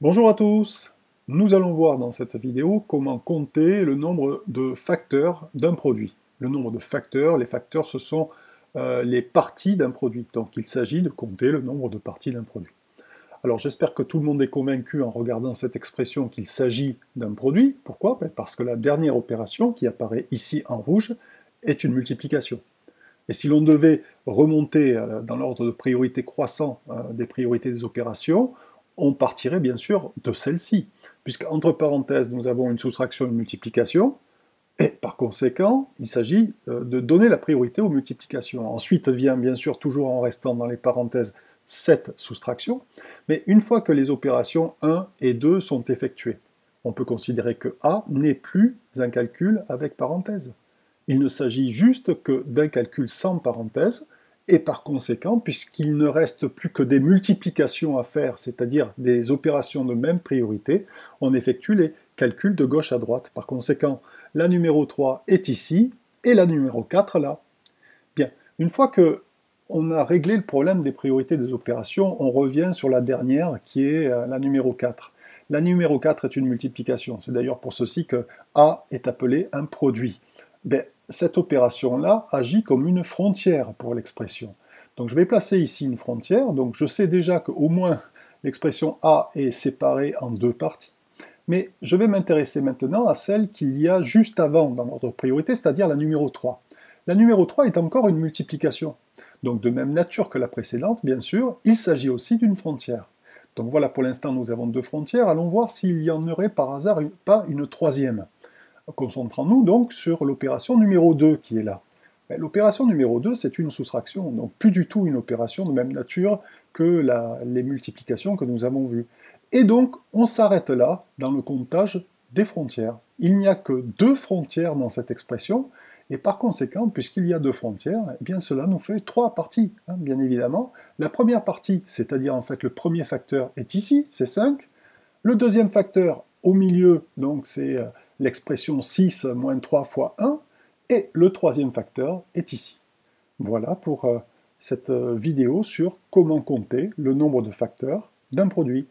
Bonjour à tous! Nous allons voir dans cette vidéo comment compter le nombre de facteurs d'un produit. Le nombre de facteurs, les facteurs ce sont les parties d'un produit. Donc il s'agit de compter le nombre de parties d'un produit. Alors j'espère que tout le monde est convaincu en regardant cette expression qu'il s'agit d'un produit. Pourquoi? Parce que la dernière opération qui apparaît ici en rouge est une multiplication. Et si l'on devait remonter dans l'ordre de priorité croissant des priorités des opérations, on partirait bien sûr de celle-ci, puisqu'entre parenthèses, nous avons une soustraction et une multiplication, et par conséquent, il s'agit de donner la priorité aux multiplications. Ensuite vient bien sûr, toujours en restant dans les parenthèses, cette soustraction, mais une fois que les opérations 1 et 2 sont effectuées, on peut considérer que A n'est plus un calcul avec parenthèse. Il ne s'agit juste que d'un calcul sans parenthèse, et par conséquent, puisqu'il ne reste plus que des multiplications à faire, c'est-à-dire des opérations de même priorité, on effectue les calculs de gauche à droite. Par conséquent, la numéro 3 est ici, et la numéro 4 là. Bien, une fois que on a réglé le problème des priorités des opérations, on revient sur la dernière, qui est la numéro 4. La numéro 4 est une multiplication, c'est d'ailleurs pour ceci que A est appelé un produit. Ben, cette opération-là agit comme une frontière pour l'expression. Donc je vais placer ici une frontière, donc je sais déjà qu'au moins l'expression A est séparée en deux parties, mais je vais m'intéresser maintenant à celle qu'il y a juste avant dans l'ordre de priorité, c'est-à-dire la numéro 3. La numéro 3 est encore une multiplication, donc de même nature que la précédente, bien sûr, il s'agit aussi d'une frontière. Donc voilà, pour l'instant nous avons deux frontières, allons voir s'il y en aurait par hasard pas une troisième. Concentrons-nous donc sur l'opération numéro 2 qui est là. L'opération numéro 2, c'est une soustraction, donc plus du tout une opération de même nature que les multiplications que nous avons vues. Et donc, on s'arrête là dans le comptage des frontières. Il n'y a que deux frontières dans cette expression, et par conséquent, puisqu'il y a deux frontières, eh bien cela nous fait trois parties, bien évidemment. La première partie, c'est-à-dire en fait le premier facteur, est ici, c'est 5. Le deuxième facteur, au milieu, donc c'est l'expression 6 moins 3 fois 1, et le troisième facteur est ici. Voilà pour cette vidéo sur comment compter le nombre de facteurs d'un produit.